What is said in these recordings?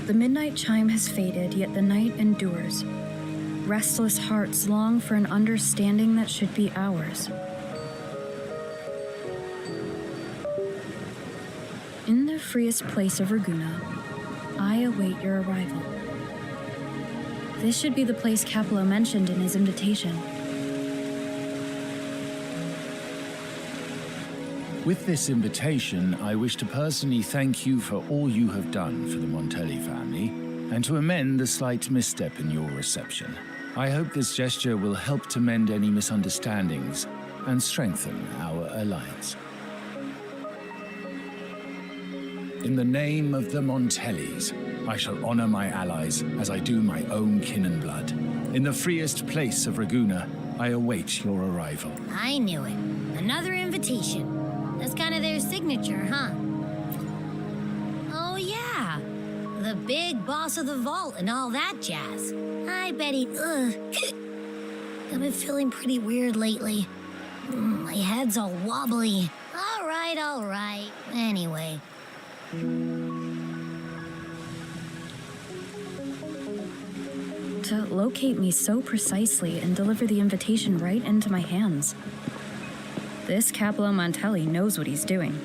The midnight chime has faded, yet the night endures. Restless hearts long for an understanding that should be ours. In the freest place of Ragusa, I await your arrival. This should be the place Capello mentioned in his invitation. With this invitation, I wish to personally thank you for all you have done for the Montelli family, and to amend the slight misstep in your reception. I hope this gesture will help to mend any misunderstandings and strengthen our alliance. In the name of the Montellis, I shall honor my allies as I do my own kin and blood. In the freest place of Ragusa, I await your arrival. I knew it. Another invitation. That's kind of their signature, huh? Oh, yeah. The big boss of the vault and all that jazz. I bet he... I've been feeling pretty weird lately. My head's all wobbly. All right. Anyway. To locate me so precisely and deliver the invitation right into my hands. This Capello Montelli knows what he's doing.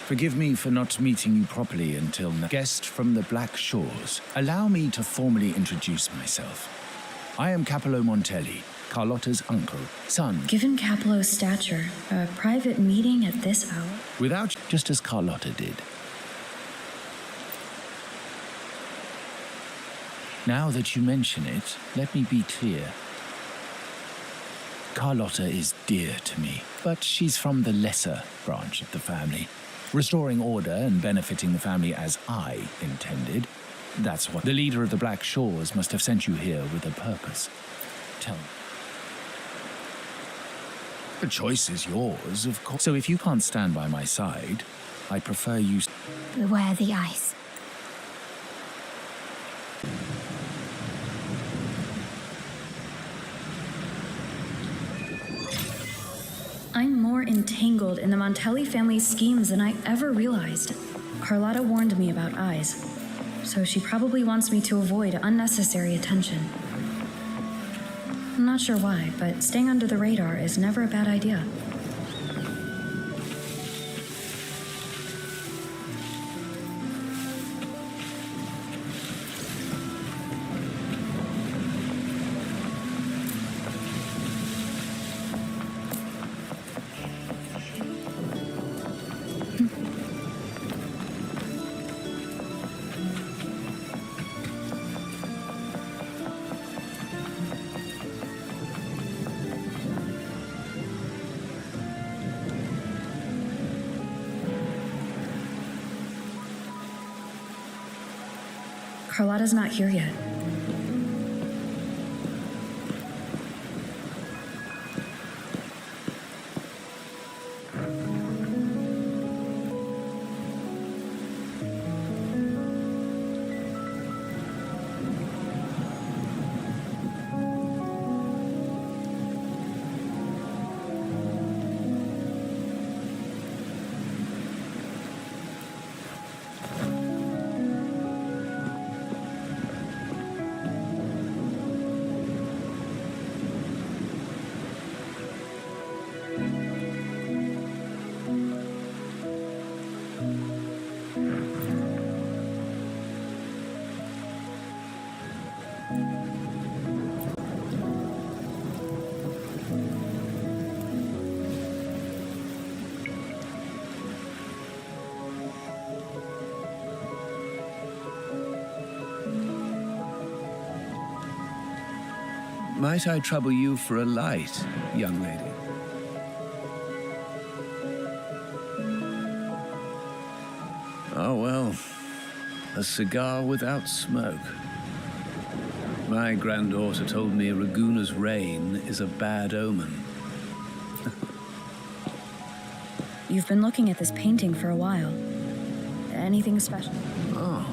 Forgive me for not meeting you properly until now. Guest from the Black Shores. Allow me to formally introduce myself. I am Capello Montelli, Carlotta's uncle, son. Given Capello's stature, a private meeting at this hour? Without, just as Carlotta did. Now that you mention it, let me be clear. Carlotta is dear to me, but she's from the lesser branch of the family. Restoring order and benefiting the family as I intended. That's what the leader of the Black Shores must have sent you here with a purpose. Tell me. The choice is yours, of course. So if you can't stand by my side, I prefer you... Beware the ice. I'm more entangled in the Montelli family's schemes than I ever realized. Carlotta warned me about eyes, so she probably wants me to avoid unnecessary attention. I'm not sure why, but staying under the radar is never a bad idea. Carlotta's not here yet. Might I trouble you for a light, young lady? Oh, well, a cigar without smoke. My granddaughter told me Raguna's rain is a bad omen. You've been looking at this painting for a while. Anything special? Oh.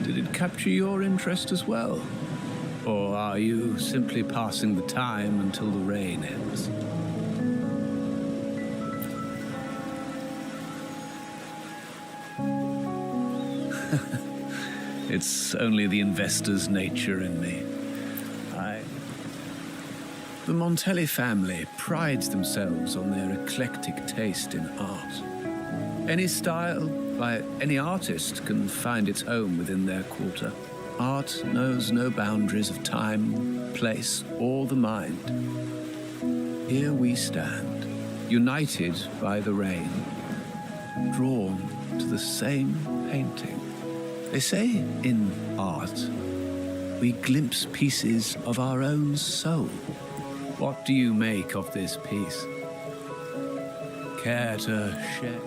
Did it capture your interest as well? Or are you simply passing the time until the rain ends? It's only the investor's nature in me. The Montelli family prides themselves on their eclectic taste in art. Any style by any artist can find its home within their quarter. Art knows no boundaries of time, place, or the mind. Here we stand, united by the rain, drawn to the same painting. They say in art, we glimpse pieces of our own soul. What do you make of this piece? Care to share?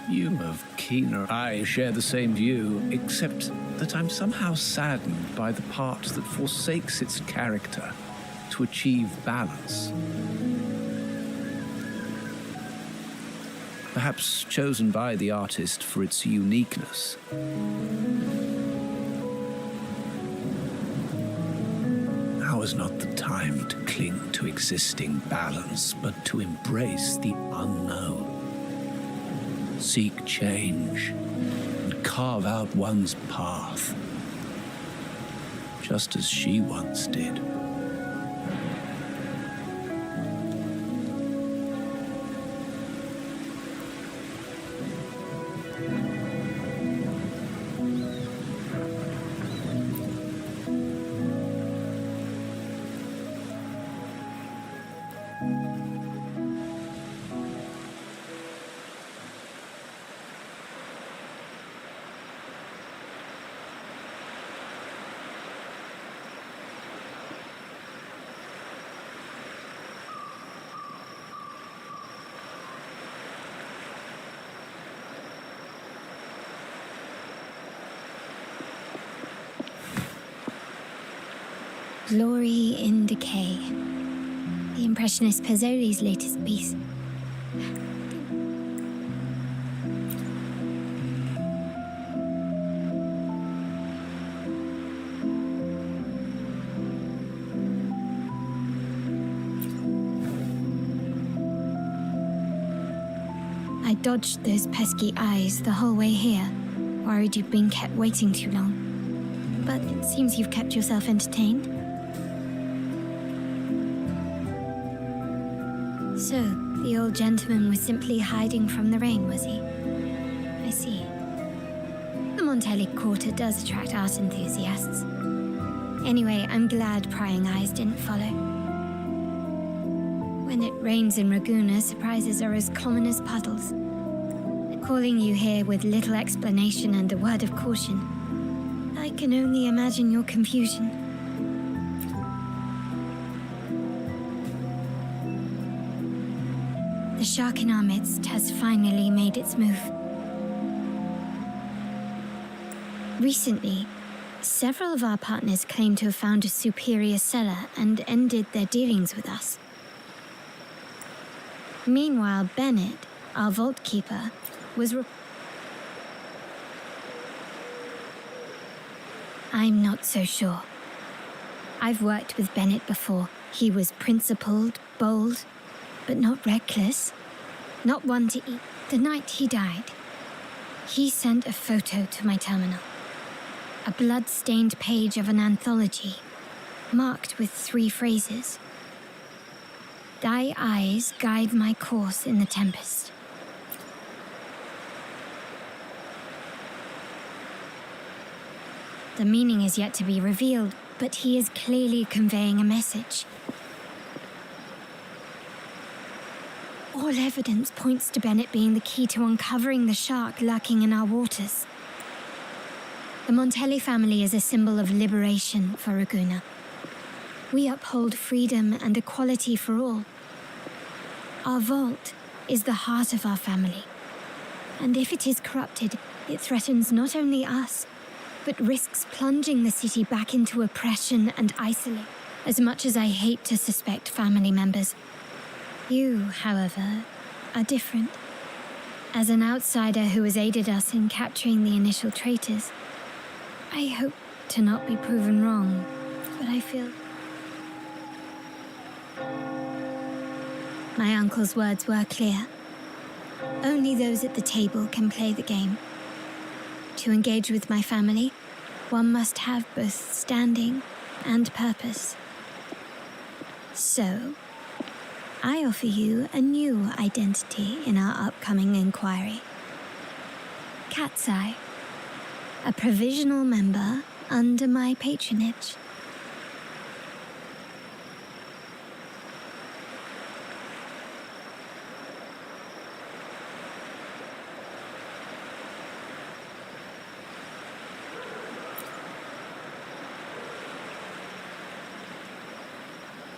You have keener. I share the same view, except that I'm somehow saddened by the part that forsakes its character to achieve balance. Perhaps chosen by the artist for its uniqueness. Now is not the time to cling to existing balance, but to embrace the unknown. Seek change and carve out one's path, just as she once did. Glory in Decay. The Impressionist Pazzoli's latest piece. I dodged those pesky eyes the whole way here, worried you'd been kept waiting too long. But it seems you've kept yourself entertained. So, the old gentleman was simply hiding from the rain, was he? I see. The Montelli Quarter does attract art enthusiasts. Anyway, I'm glad prying eyes didn't follow. When it rains in Raguna, surprises are as common as puddles. Calling you here with little explanation and a word of caution, I can only imagine your confusion. The shark in our midst has finally made its move. Recently, several of our partners claimed to have found a superior cellar and ended their dealings with us. Meanwhile, Bennett, our vault keeper, was I'm not so sure. I've worked with Bennett before. He was principled, bold, but not reckless, not one to eat. The night he died, he sent a photo to my terminal. A blood-stained page of an anthology, marked with 3 phrases. Thy eyes guide my course in the tempest. The meaning is yet to be revealed, but he is clearly conveying a message. All evidence points to Bennett being the key to uncovering the shark lurking in our waters. The Montelli family is a symbol of liberation for Raguna. We uphold freedom and equality for all. Our vault is the heart of our family. And if it is corrupted, it threatens not only us, but risks plunging the city back into oppression and isolation. As much as I hate to suspect family members, you, however, are different. As an outsider who has aided us in capturing the initial traitors, I hope to not be proven wrong, but I feel... My uncle's words were clear. Only those at the table can play the game. To engage with my family, one must have both standing and purpose. So, I offer you a new identity in our upcoming inquiry. Cat's Eye, a provisional member under my patronage.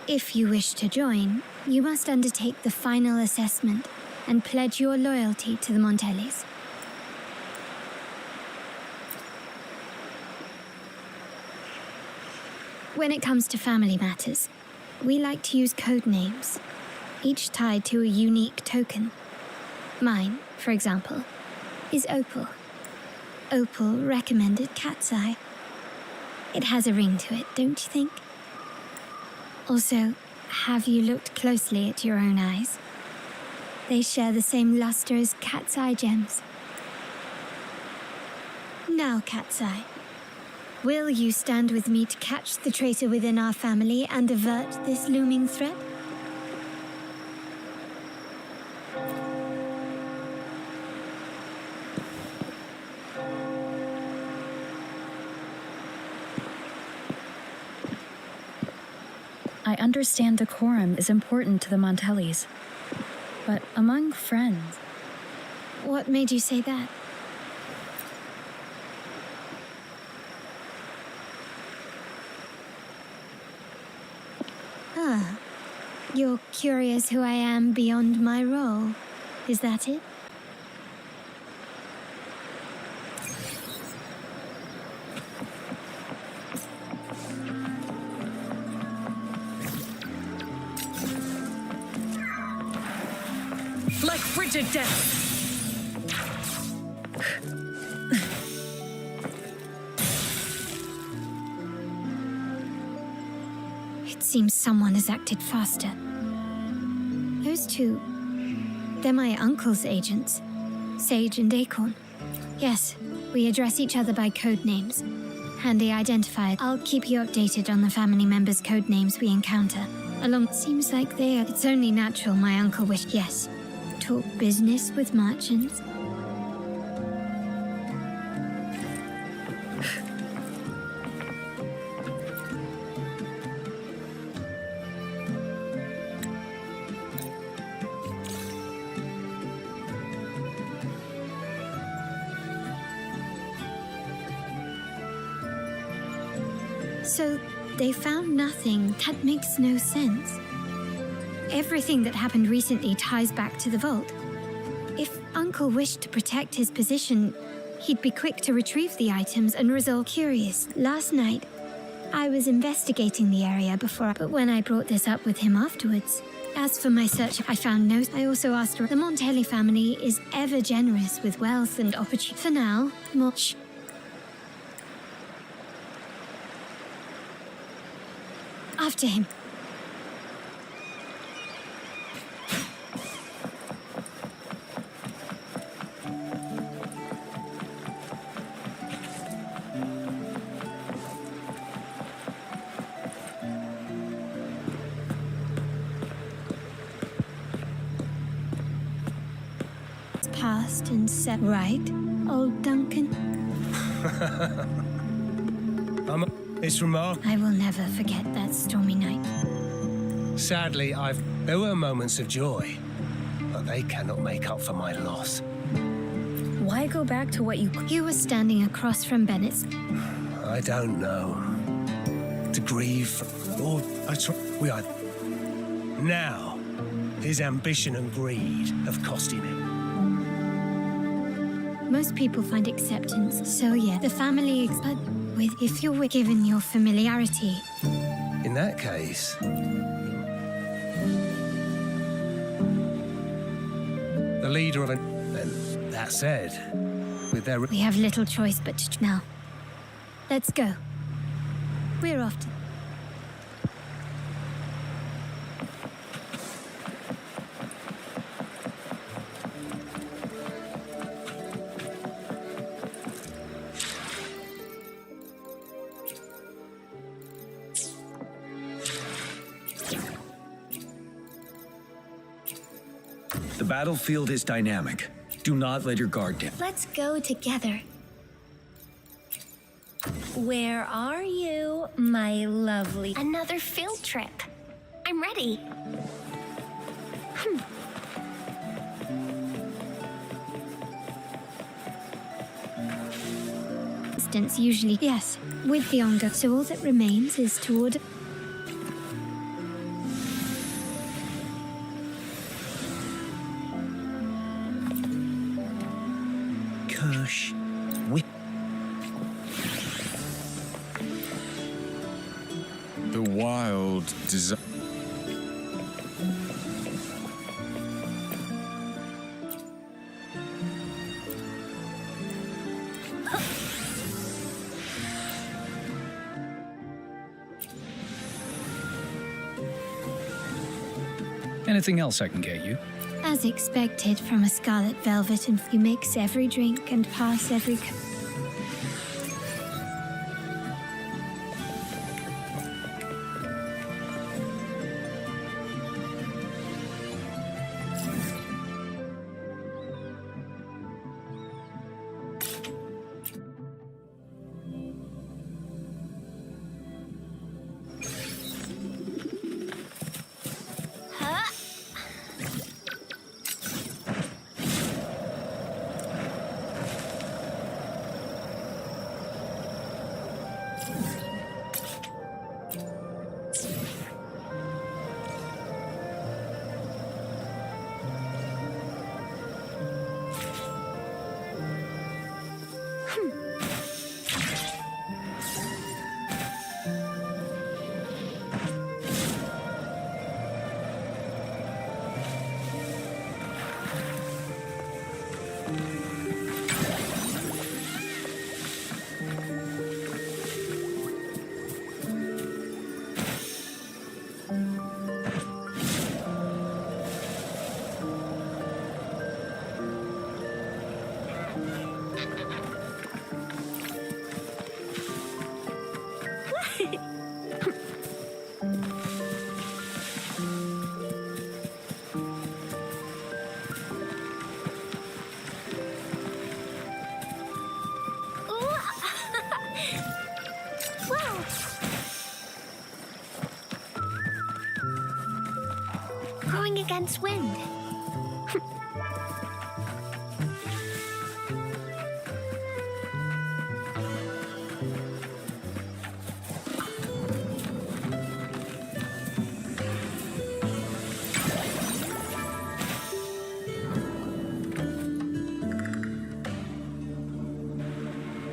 If you wish to join, you must undertake the final assessment and pledge your loyalty to the Montellis. When it comes to family matters, we like to use code names, each tied to a unique token. Mine, for example, is Opal. Opal recommended Cat's Eye. It has a ring to it, don't you think? Also, have you looked closely at your own eyes? They share the same luster as Cat's Eye gems. Now, Cat's Eye, will you stand with me to catch the traitor within our family and avert this looming threat? I understand decorum is important to the Montellis, but among friends... What made you say that? Ah, you're curious who I am beyond my role, is that it? Like frigid death! It seems someone has acted faster. Those two, they're my uncle's agents, Sage and Acorn. Yes, we address each other by code names. Handy identified. I'll keep you updated on the family members' code names we encounter. Seems like they are... It's only natural my uncle wished... Yes. Talk business with merchants. So, they found nothing. That makes no sense. Everything that happened recently ties back to the vault. If Uncle wished to protect his position, he'd be quick to retrieve the items and resolve. Curious. Last night, I was investigating the area but when I brought this up with him afterwards, as for my search, I found no... I also asked her. The Montelli family is ever generous with wealth and opportunity. For now, much. After him. Past and set right, old Duncan. It's remarkable. I will never forget that stormy night. Sadly, there were moments of joy, but they cannot make up for my loss. Why go back to what you... You were standing across from Bennett's. I don't know. To grieve or We are. Now, his ambition and greed have cost him. Most people find acceptance, so yeah, the family, but if you're given your familiarity. In that case, the leader of an... And that said, with their... We have little choice but to... Now, let's go. We're off to... The battlefield is dynamic. Do not let your guard down. Let's go together. Where are you, my lovely? Another field trip. I'm ready. Instance usually, yes, with the Onga, so all that remains is to order. Kirsch. The wild desire. Anything else I can get you? As expected from a scarlet velvet, and you mix every drink and pass every cup. Going against wind.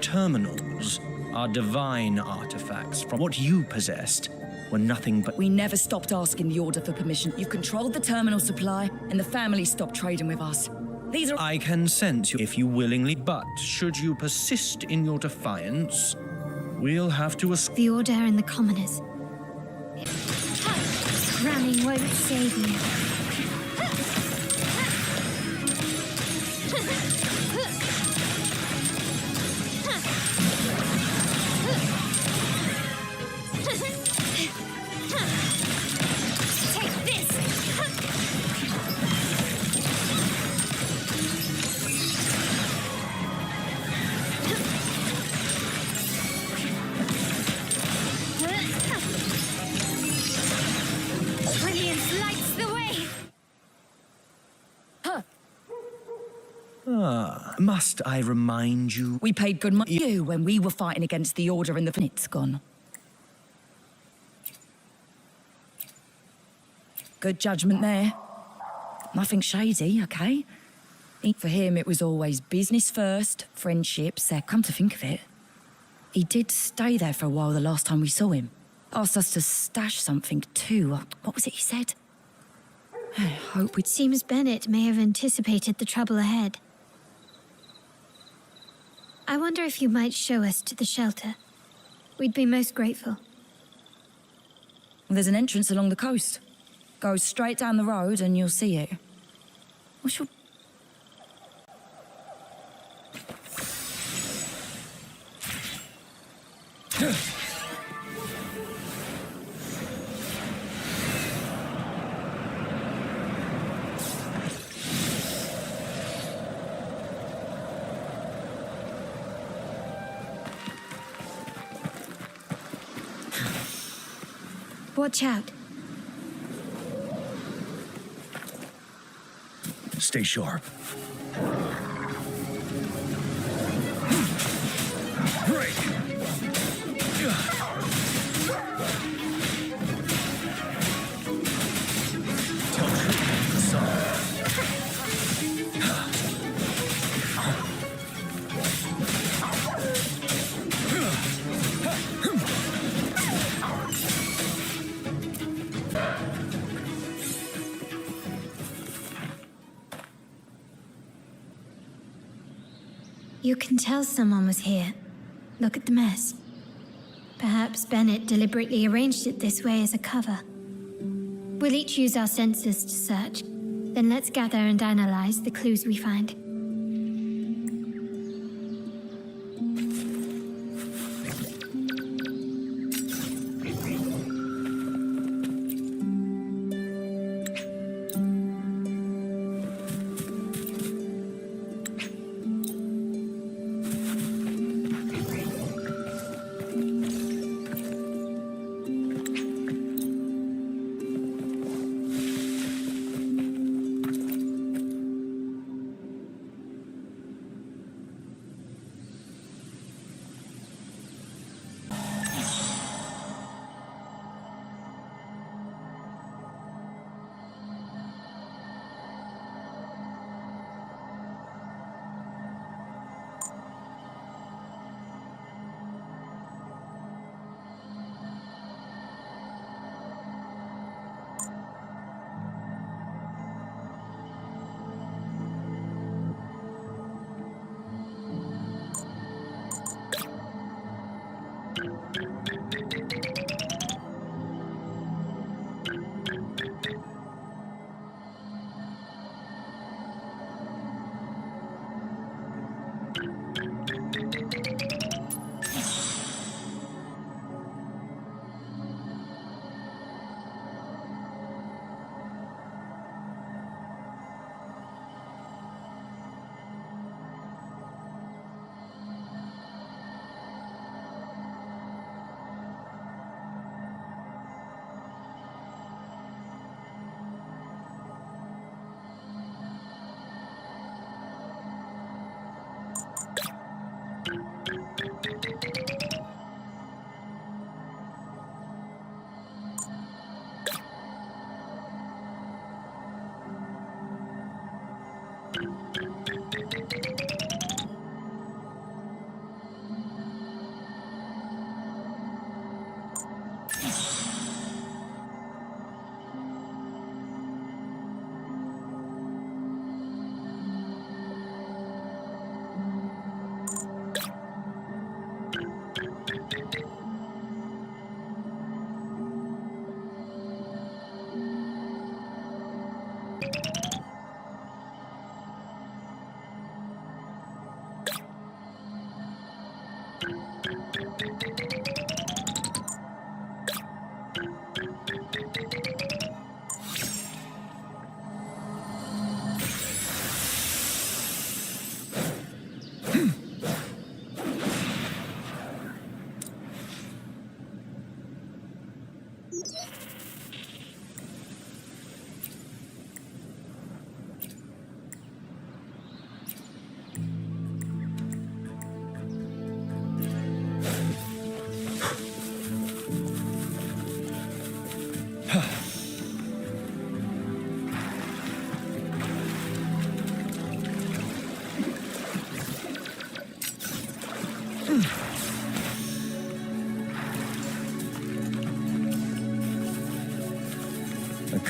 Terminals are divine artifacts from what you possessed were nothing but... We never stopped asking the Order for permission. You controlled the terminal supply, and the family stopped trading with us. These are... I can sense you if you willingly, but should you persist in your defiance, we'll have to... The Order and the commoners. Ramming won't save you. Must I remind you? We paid good money to you when we were fighting against the Order and the... It's gone. Good judgment there. Nothing shady, okay? For him, it was always business first, friendships. Come to think of it, he did stay there for a while the last time we saw him. Asked us to stash something too. What was it he said? I hope we'd... Seems Bennett may have anticipated the trouble ahead. I wonder if you might show us to the shelter. We'd be most grateful. There's an entrance along the coast. Go straight down the road and you'll see it. What's your... Watch out. Stay sharp. Break! Tell truth, son. You can tell someone was here. Look at the mess. Perhaps Bennett deliberately arranged it this way as a cover. We'll each use our senses to search. Then let's gather and analyze the clues we find.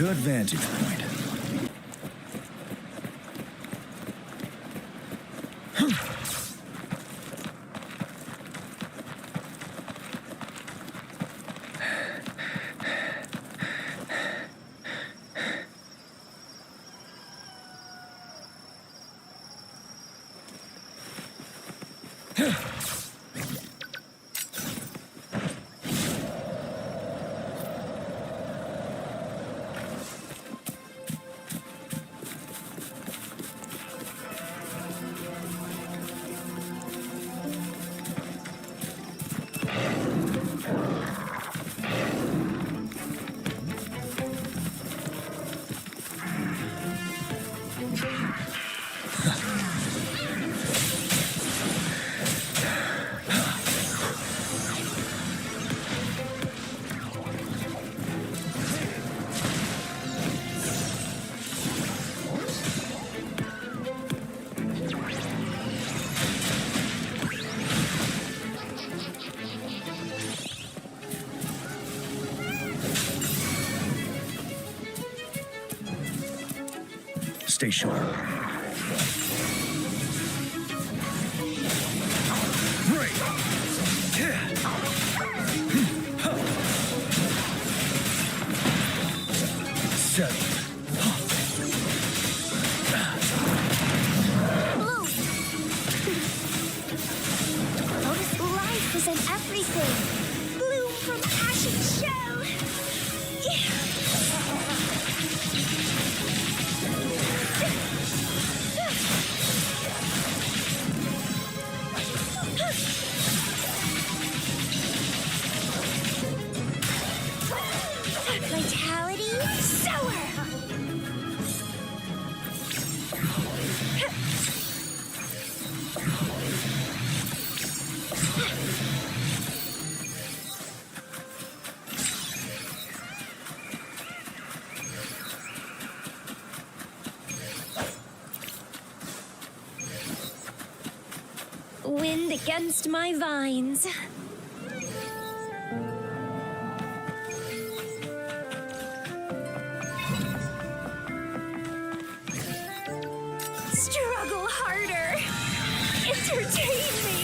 good vantage point. Stay sharp. Right. Settle. Lotus life is in everything. Bloom from ashen shell. Vitality sour. Wind against my vines. Struggle harder. Entertain me.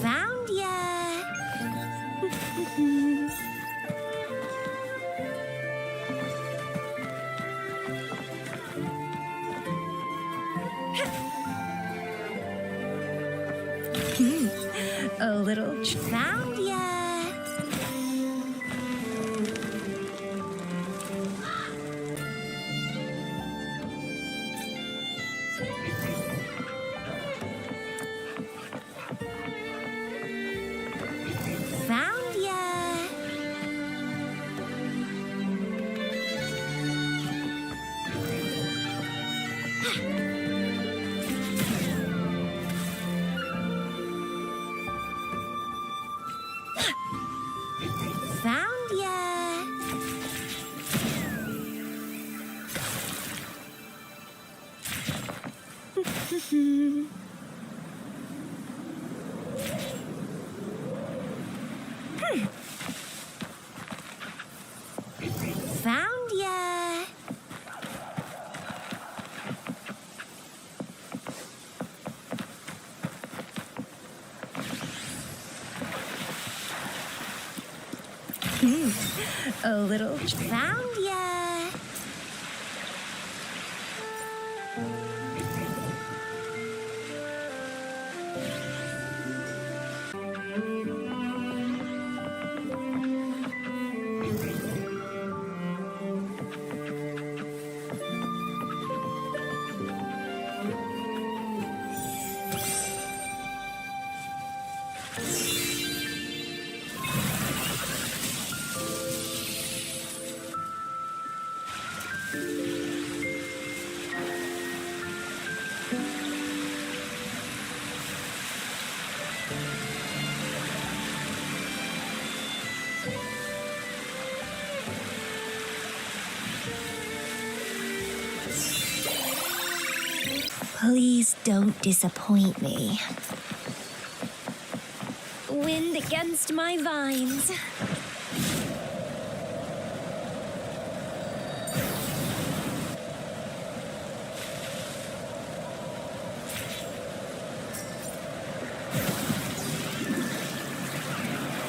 Found ya. A little. Found ya. Found ya. Found ya. Found ya. A little. Found ya. Please don't disappoint me. Wind against my vines.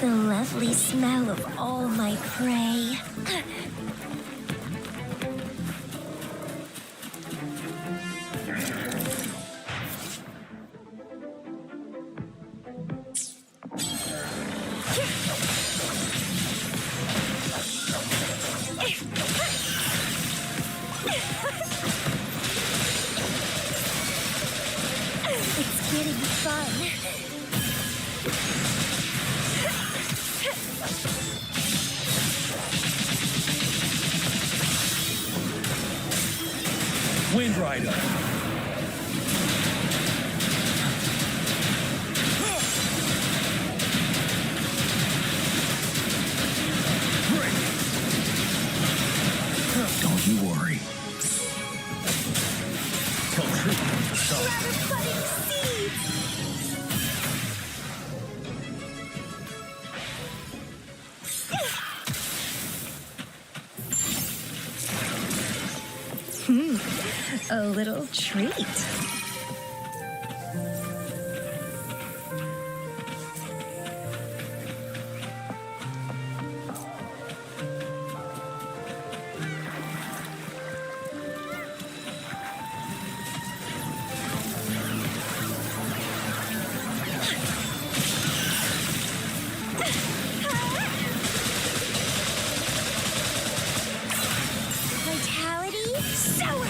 The lovely smell of all my prey. It's getting fun. Wind Rider. Don't you worry. Tell truth. Rather budding seeds! A little treat. Vitality sour!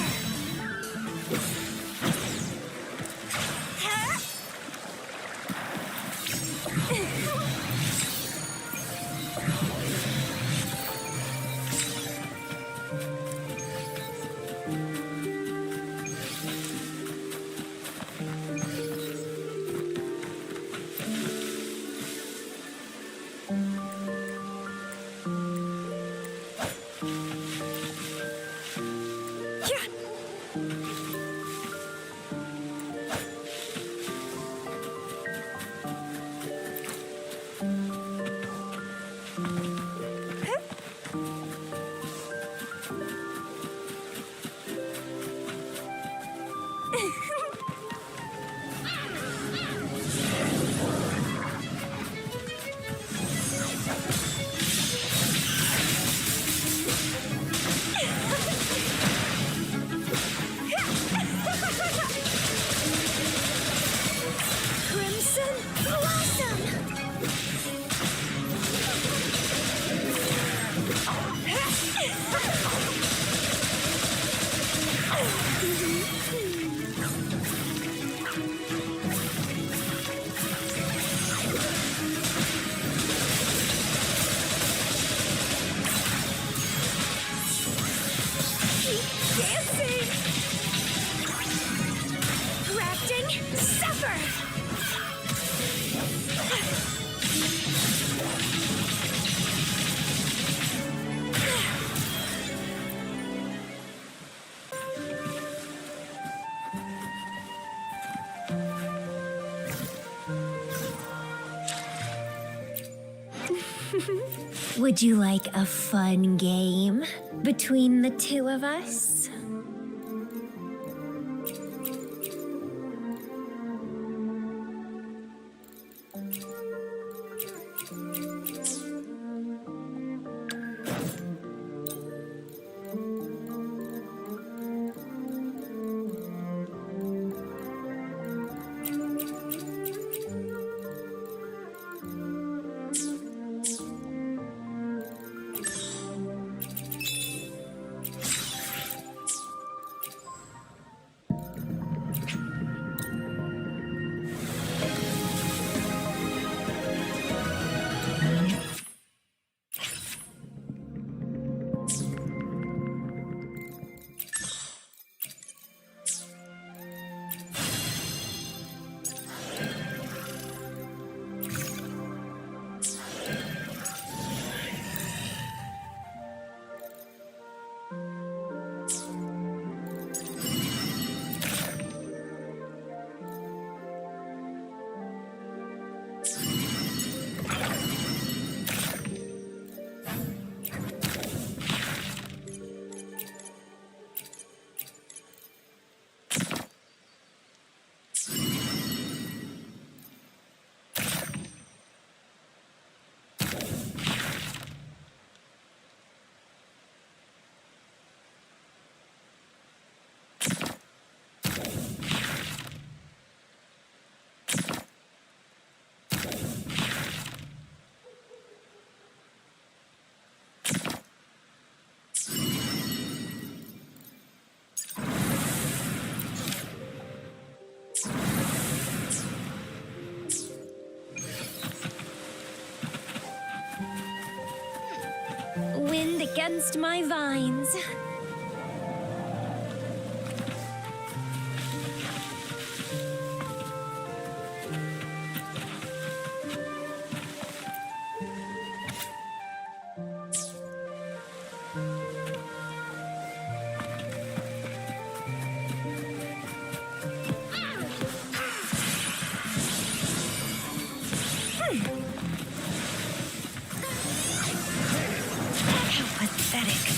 Crimson Blossom! Keep dancing! Grafting Suffer! Would you like a fun game between the two of us? against my vines. How pathetic.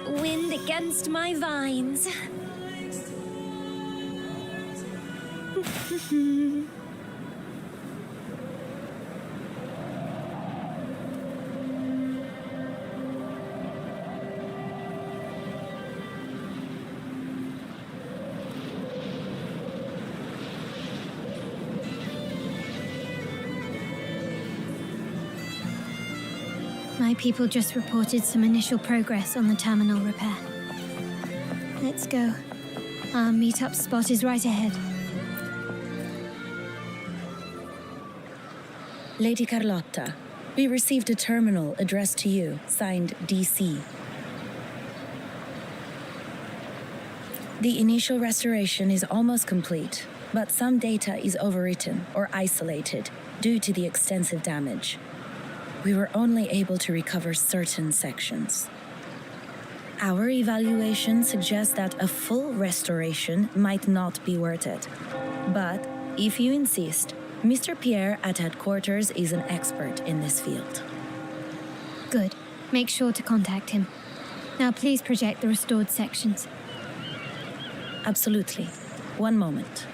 Wind against my vines. My people just reported some initial progress on the terminal repair. Let's go. Our meetup spot is right ahead. Lady Carlotta, we received a terminal addressed to you, signed DC. The initial restoration is almost complete, but some data is overwritten or isolated due to the extensive damage. We were only able to recover certain sections. Our evaluation suggests that a full restoration might not be worth it. But if you insist, Mr. Pierre at headquarters is an expert in this field. Good. Make sure to contact him. Now please project the restored sections. Absolutely. One moment.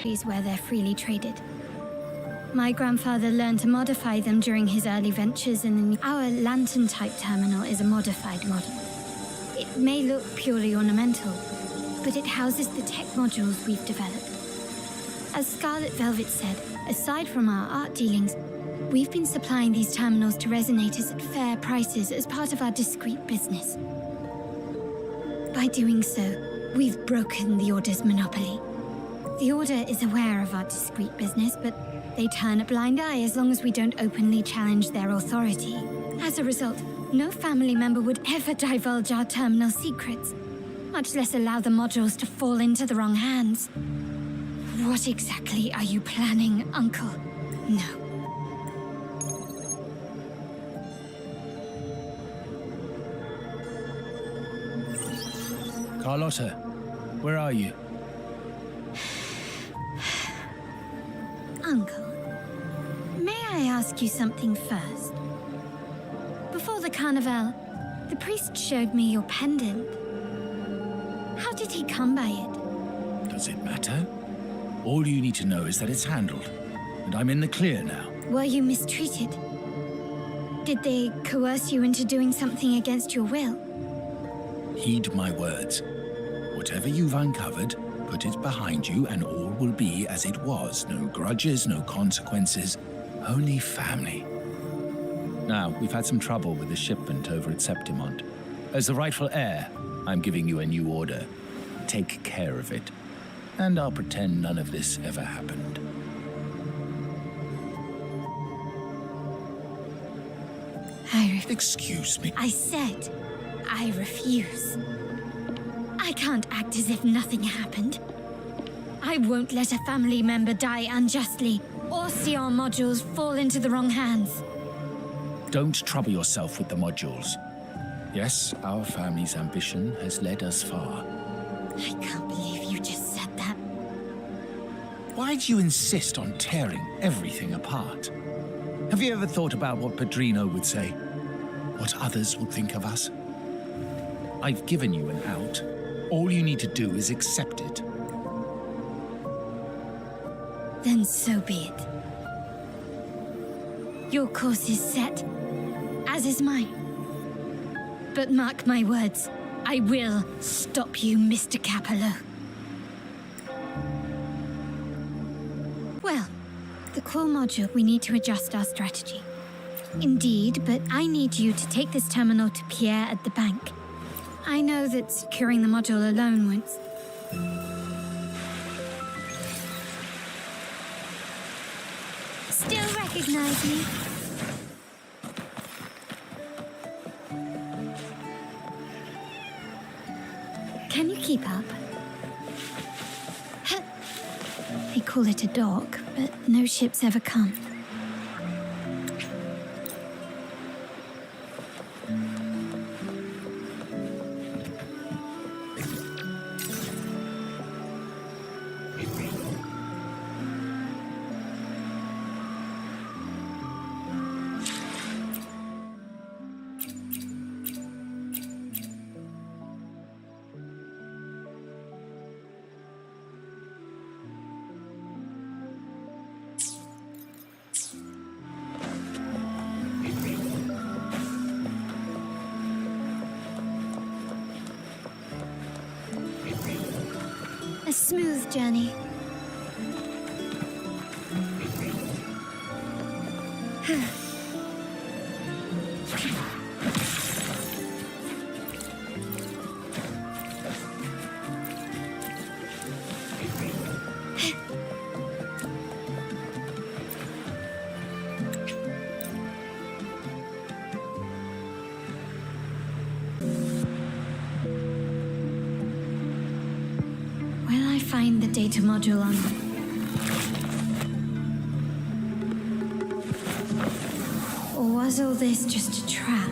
countries where they're freely traded. My grandfather learned to modify them during his early ventures, and our lantern-type terminal is a modified model. It may look purely ornamental, but it houses the tech modules we've developed. As Scarlet Velvet said, aside from our art dealings, we've been supplying these terminals to resonators at fair prices as part of our discreet business. By doing so, we've broken the Order's monopoly. The Order is aware of our discreet business, but they turn a blind eye as long as we don't openly challenge their authority. As a result, no family member would ever divulge our terminal secrets, much less allow the modules to fall into the wrong hands. What exactly are you planning, Uncle? No. Carlotta, where are you? Uncle, may I ask you something first? Before the carnival, the priest showed me your pendant. How did he come by it? Does it matter? All you need to know is that it's handled, and I'm in the clear now. Were you mistreated? Did they coerce you into doing something against your will? Heed my words. Whatever you've uncovered, put it behind you and all will be as it was. No grudges, no consequences, only family. Now, we've had some trouble with the shipment over at Septimont. As the rightful heir, I'm giving you a new order. Take care of it. And I'll pretend none of this ever happened. Excuse me. I said I refuse. I can't act as if nothing happened. I won't let a family member die unjustly or see our modules fall into the wrong hands. Don't trouble yourself with the modules. Yes, our family's ambition has led us far. I can't believe you just said that. Why do you insist on tearing everything apart? Have you ever thought about what Padrino would say? What others would think of us? I've given you an out. All you need to do is accept it. Then so be it. Your course is set, as is mine. But mark my words, I will stop you, Mr. Capello. Well, the core module, we need to adjust our strategy. Indeed, but I need you to take this terminal to Pierre at the bank. I know that securing the module alone won't... Still recognize me? Can you keep up? They call it a dock, but no ships ever come. A smooth journey. Find the data module on them. Or was all this just a trap?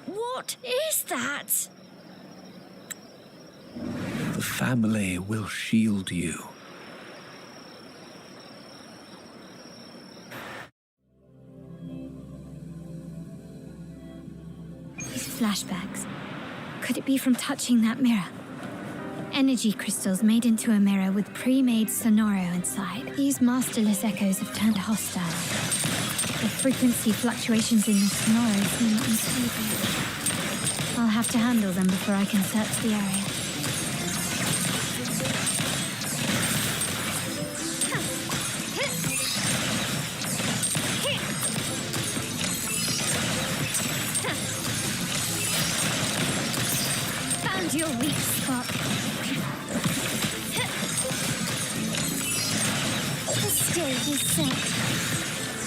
What is that? The family will shield you. These flashbacks. Could it be from touching that mirror? Energy crystals made into a mirror with pre-made sonoro inside. These masterless echoes have turned hostile. The frequency fluctuations in the sonoro seem unstable. I'll have to handle them before I can search the area. Found your weak spot. The stage is set.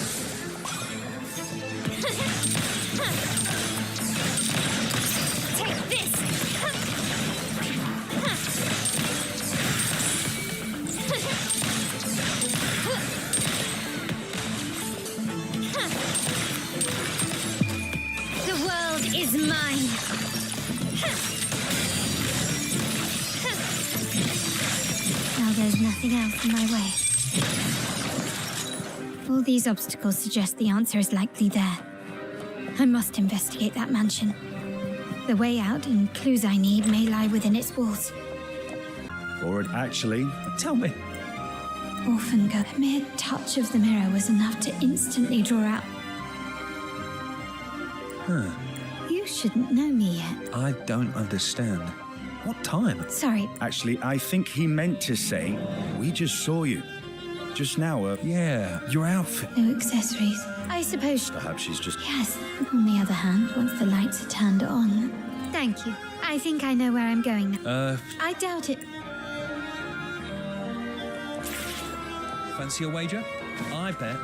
Take this! The world is mine! Now there's nothing else in my way. All these obstacles suggest the answer is likely there. I must investigate that mansion. The way out and clues I need may lie within its walls. Or actually, tell me. Orphan girl. A mere touch of the mirror was enough to instantly draw out. You shouldn't know me yet. I don't understand. What time? Sorry, Actually, I think he meant to say, we just saw you. Just now, Yeah, your outfit. no accessories. I suppose. perhaps she's just... Yes. On the other hand, once the lights are turned on. Thank you. I think I know where I'm going now. I doubt it. Fancy a wager? I bet.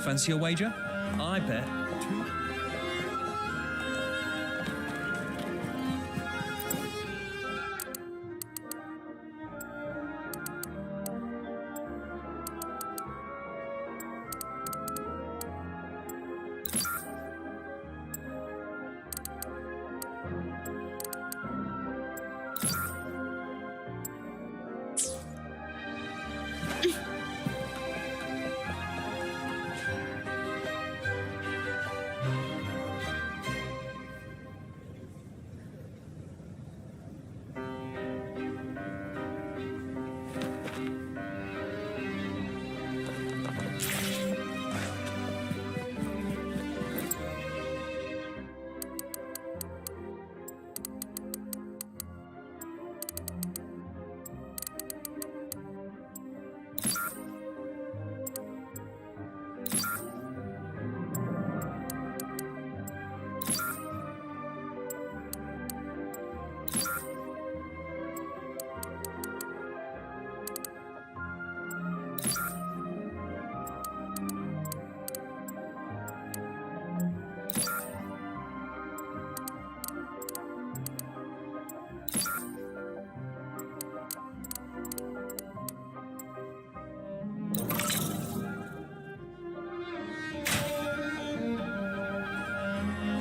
Fancy a wager? I bet.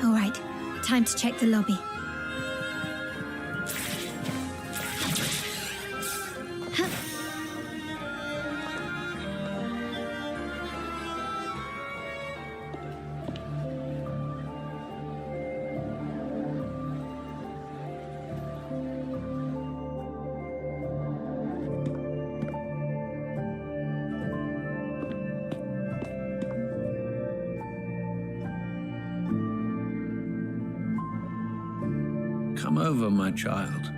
All right, time to check the lobby. Come over, my child.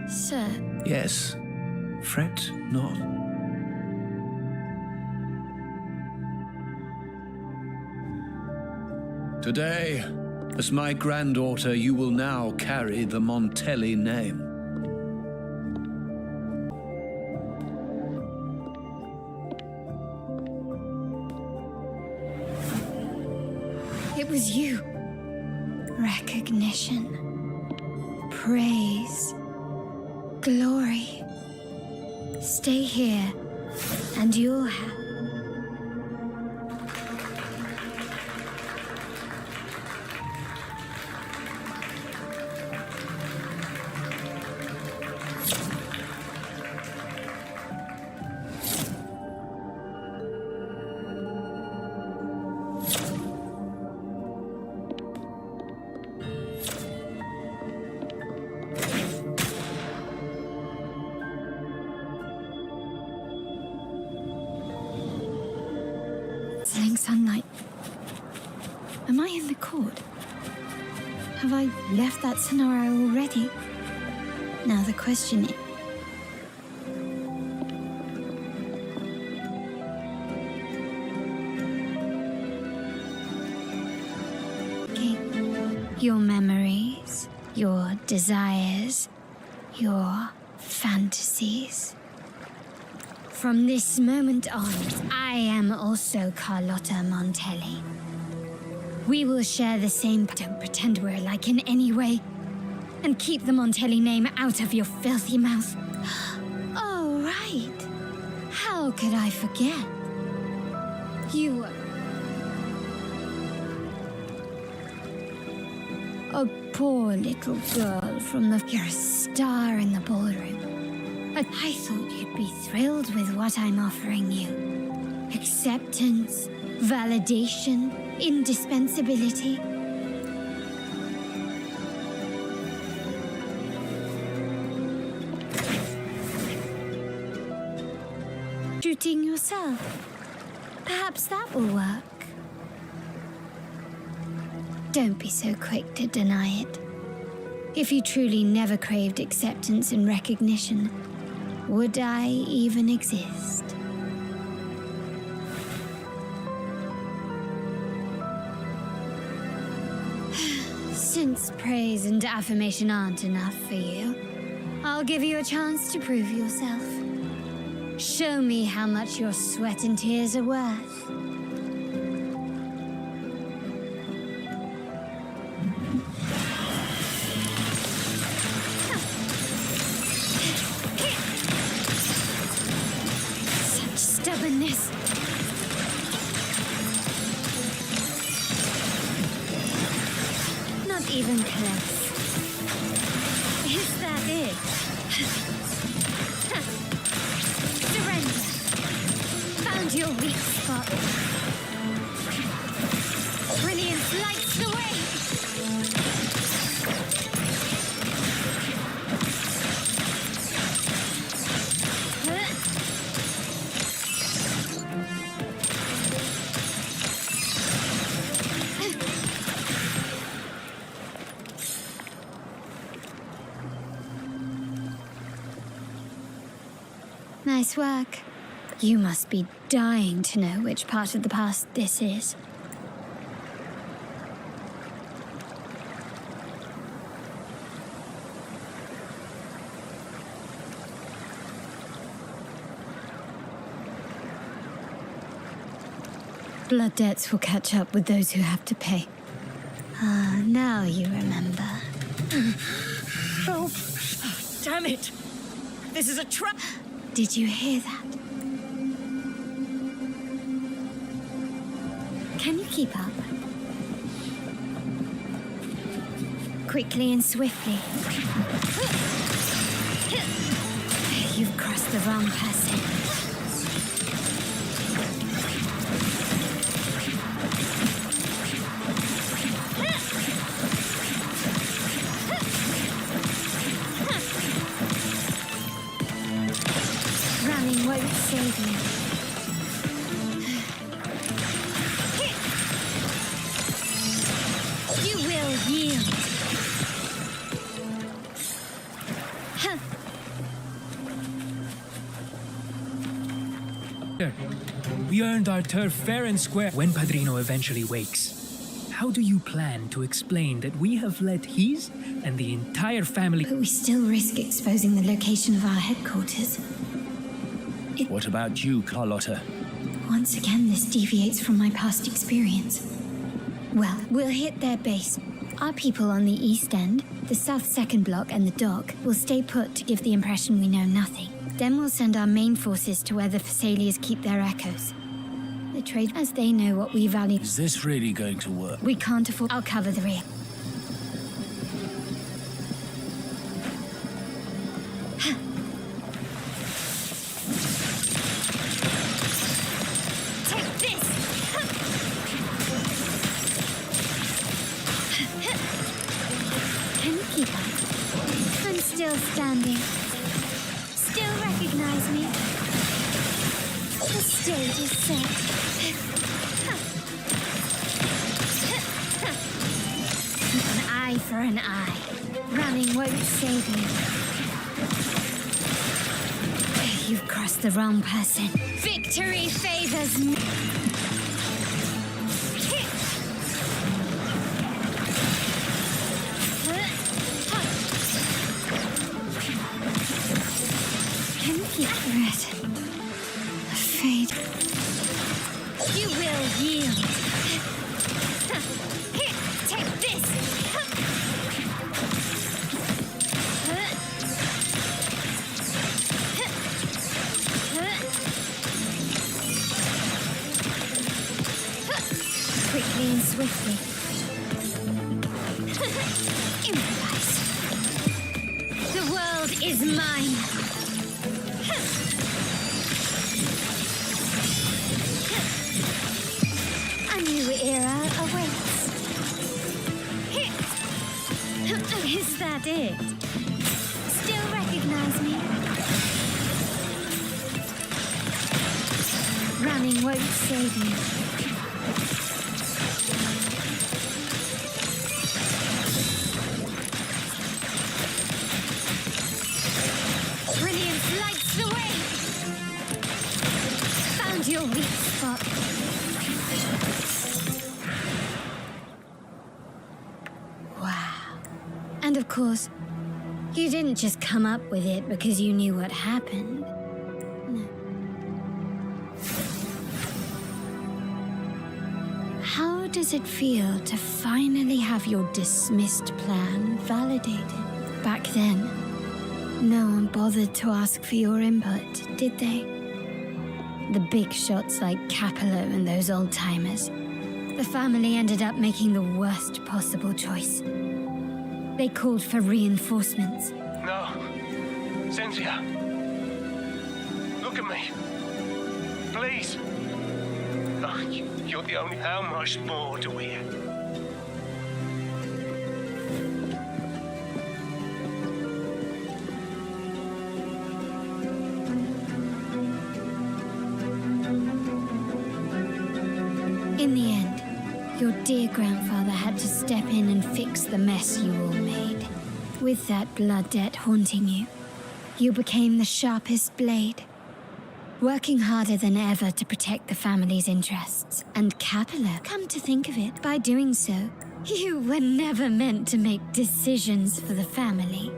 Sir, Yes, fret not. Today, as my granddaughter, you will now carry the Montelli name. it was you. Recognition, praise, glory. Stay here, and you'll have. Dazzling sunlight. Am I in the court? Have I left that scenario already? Now the question is... Your memories, your desires, your fantasies. From this moment on, I am also Carlotta Montelli. We will share the same... Don't pretend we're alike in any way. And keep the Montelli name out of your filthy mouth. Oh, right. How could I forget? You were... a poor little girl from the... You're a star in the ballroom. I thought you'd be thrilled with what I'm offering you. Acceptance, validation, indispensability. Shooting yourself. Perhaps that will work. Don't be so quick to deny it. If you truly never craved acceptance and recognition, would I even exist? Since praise and affirmation aren't enough for you, I'll give you a chance to prove yourself. Show me how much your sweat and tears are worth. Stubbornness. Not even close. Is that it? Surrender. Found your weak spot. Brilliance lights the way. Nice work. You must be dying to know which part of the past this is. Blood debts will catch up with those who have to pay. Ah, now you remember. Help! Damn it! This is a trap! Did you hear that? Can you keep up? Quickly and swiftly. You've crossed the wrong person. Running won't save you. You will yield. We earned our turf fair and square when Padrino eventually wakes. How do you plan to explain that we have let his and the entire family... But we still risk exposing the location of our headquarters. What about you, Carlotta? Once again, this deviates from my past experience. Well, we'll hit their base. Our people on the east end, the south second block and the dock, will stay put to give the impression we know nothing. Then we'll send our main forces to where the Thessalians keep their echoes. The trade, as they know what we value. Is this really going to work? We can't afford... I'll cover the rear. Take this! Can you keep up? I'm still standing. Still recognize me? The stage is set. An eye for an eye. Running won't save you. You've crossed the wrong person. Victory favors me. Can you keep it? Afraid. You will yield. Here, take this! Quickly and swiftly. Improvise. The world is mine. A new era awaits. Is that it? Still recognize me? Running won't save you. Brilliance lights the way! Found your weak spot. Wow. And of course, you didn't just come up with it because you knew what happened. No. How does it feel to finally have your dismissed plan validated? Back then, no one bothered to ask for your input, did they? The big shots like Capello and those old-timers. The family ended up making the worst possible choice. They called for reinforcements. No. Cynthia. Look at me. Please. Oh, you're the only... How much more do we have? In the end, your dear grandfather had to step in and fix the mess you all made. With that blood debt haunting you, you became the sharpest blade, working harder than ever to protect the family's interests. And Capello, come to think of it, by doing so, you were never meant to make decisions for the family.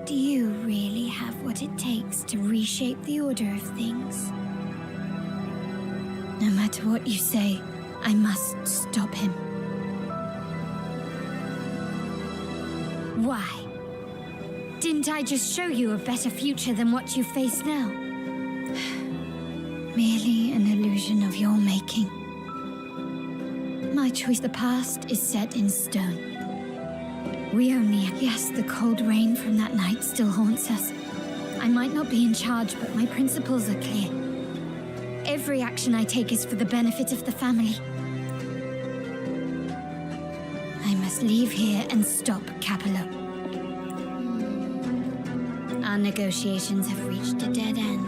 Do you really have what it takes to reshape the order of things? No matter what you say, I must stop him. Why? Didn't I just show you a better future than what you face now? Merely an illusion of your making. My choice, the past is set in stone. We only... Yes, the cold rain from that night still haunts us. I might not be in charge, but my principles are clear. Every action I take is for the benefit of the family. I must leave here and stop Capello. Our negotiations have reached a dead end.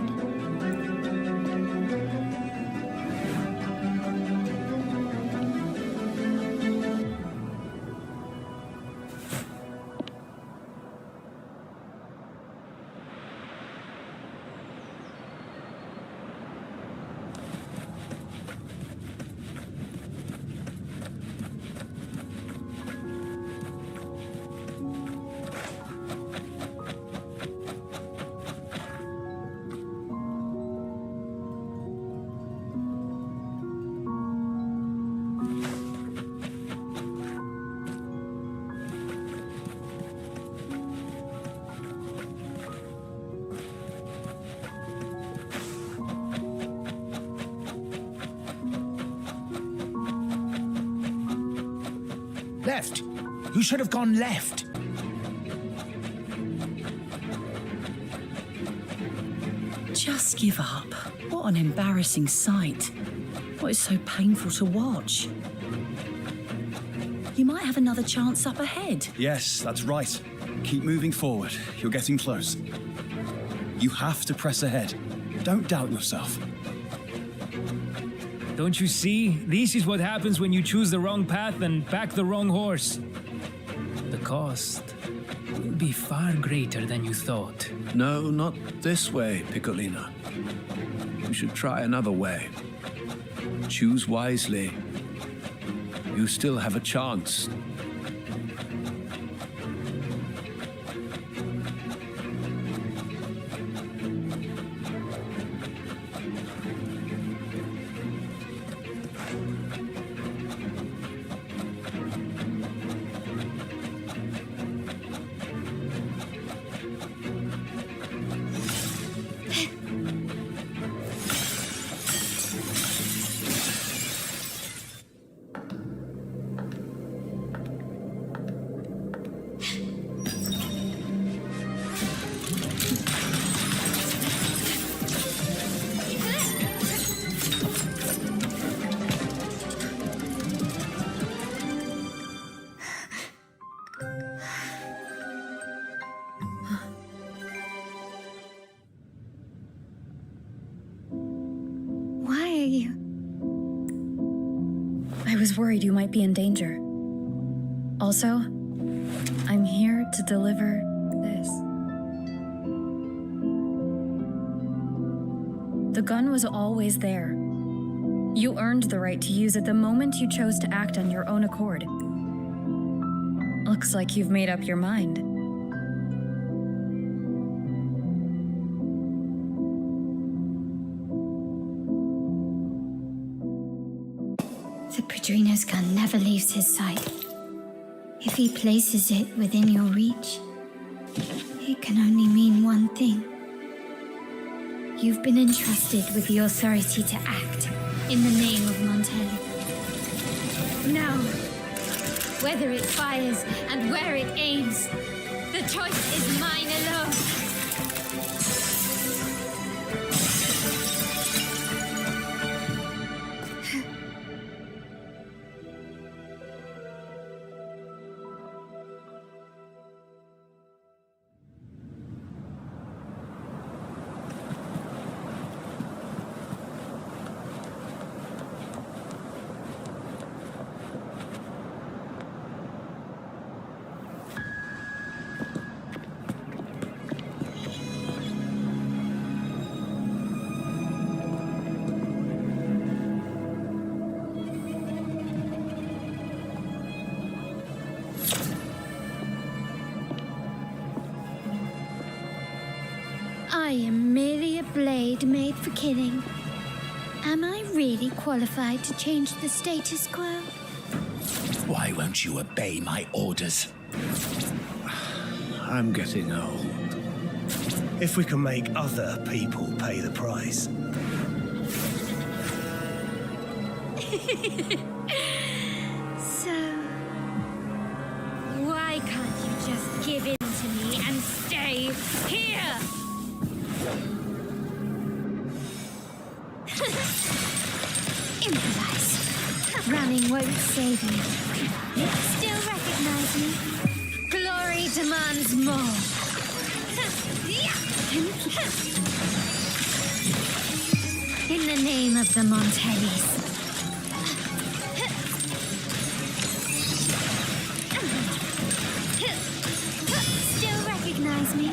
Left. You should have gone left. Just give up. What an embarrassing sight. What is so painful to watch? You might have another chance up ahead. Yes, that's right. Keep moving forward. You're getting close. You have to press ahead. Don't doubt yourself. Don't you see? This is what happens when you choose the wrong path and back the wrong horse. The cost will be far greater than you thought. No, not this way, Piccolina. You should try another way. Choose wisely. You still have a chance. Why are you? I was worried you might be in danger. Also, I'm here to deliver this. The gun was always there. You earned the right to use it the moment you chose to act on your own accord. Looks like you've made up your mind. The Padrino's gun never leaves his sight. If he places it within your reach, it can only mean one thing. You've been entrusted with the authority to act in the name of Montelli. Now, whether it fires and where it aims, the choice is mine alone. I am merely a blade made for killing. Am I really qualified to change the status quo? Why won't you obey my orders? I'm getting old. If we can make other people pay the price. So, why can't you just give in to me and stay here? Improvise. Running won't save you. Still recognize me? Glory demands more. In the name of the Montellis. Still recognize me?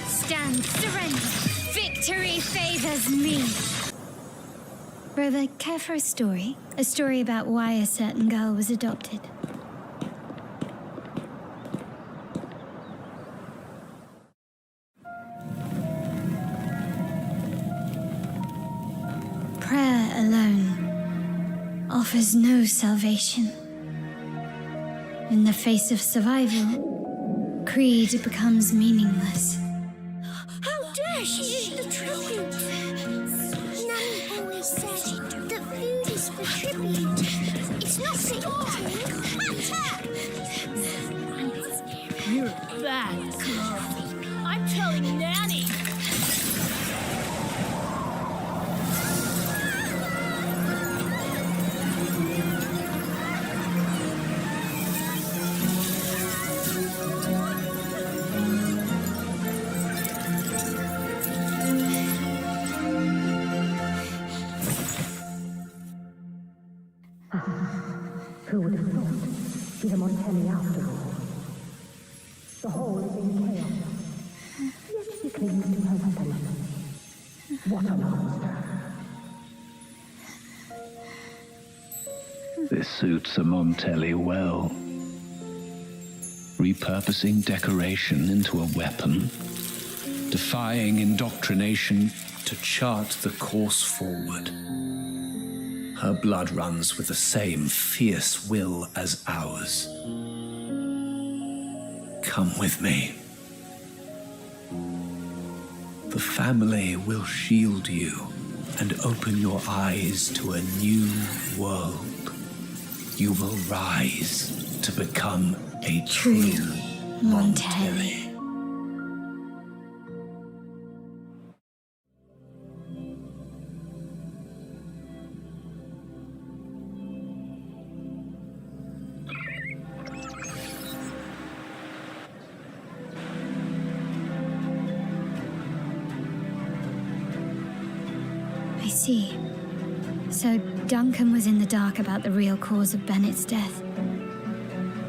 Stand, surrender. Victory favors me. Brother, care for a story? A story about why a certain girl was adopted. Prayer alone offers no salvation. In the face of survival, creed becomes meaningless. How dare she eat the tribute? Nanny always said the food is for tribute. It's not for eating. You're a bad girl. I'm telling Nanny. Who would have thought? Be the Montelli after all. The whole is in chaos. Yet she clings to her weapon. What a monster. This suits a Montelli well. Repurposing decoration into a weapon, defying indoctrination to chart the course forward. Her blood runs with the same fierce will as ours. Come with me. The family will shield you and open your eyes to a new world. You will rise to become a true Montelli. I see. So Duncan was in the dark about the real cause of Bennett's death.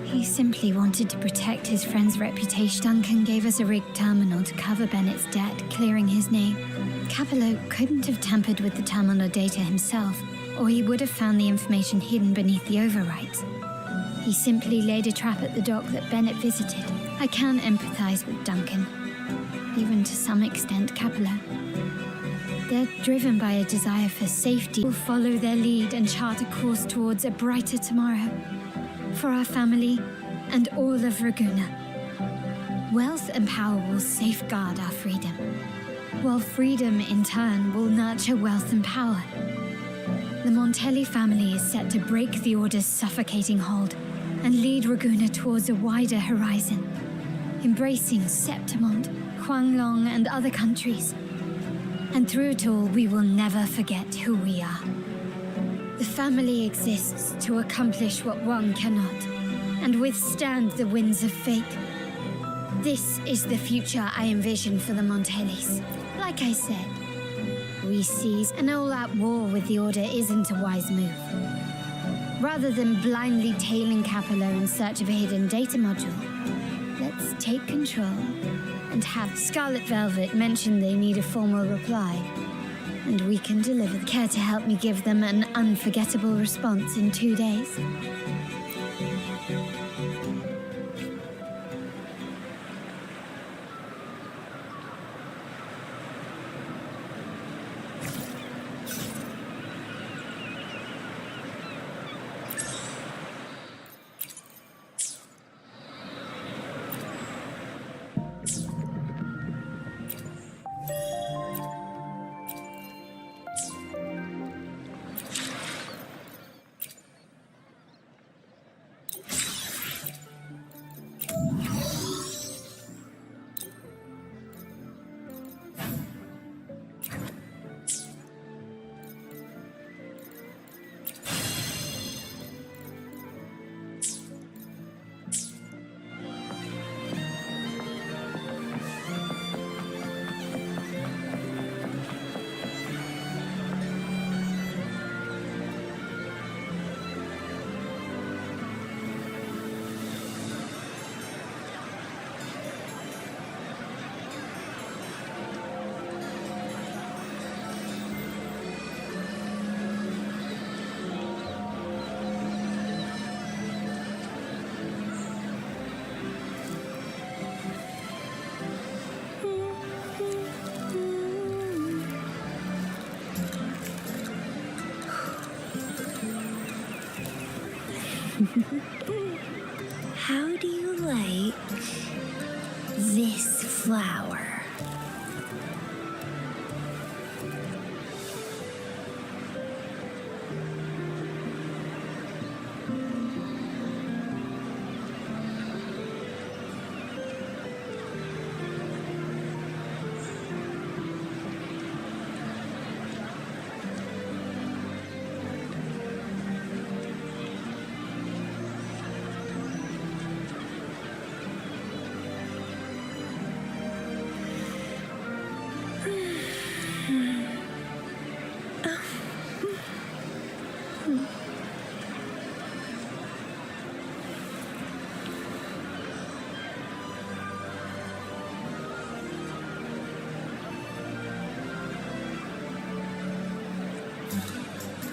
He simply wanted to protect his friend's reputation. Duncan gave us a rigged terminal to cover Bennett's debt, clearing his name. Capello couldn't have tampered with the terminal data himself, or he would have found the information hidden beneath the overwrites. He simply laid a trap at the dock that Bennett visited. I can empathize with Duncan, even to some extent Capello. They're driven by a desire for safety. We'll follow their lead and chart a course towards a brighter tomorrow. For our family and all of Raguna. Wealth and power will safeguard our freedom, while freedom in turn will nurture wealth and power. The Montelli family is set to break the Order's suffocating hold and lead Raguna towards a wider horizon, embracing Septimont, Huanglong, and other countries. And through it all, we will never forget who we are. The family exists to accomplish what one cannot, and withstand the winds of fate. This is the future I envision for the Montellis. Like I said, we seize an all-out war with the Order isn't a wise move. Rather than blindly tailing Capello in search of a hidden data module, let's take control and have Scarlet Velvet mention they need a formal reply, and we can deliver. Care to help me give them an unforgettable response in 2 days? How do you like this flower?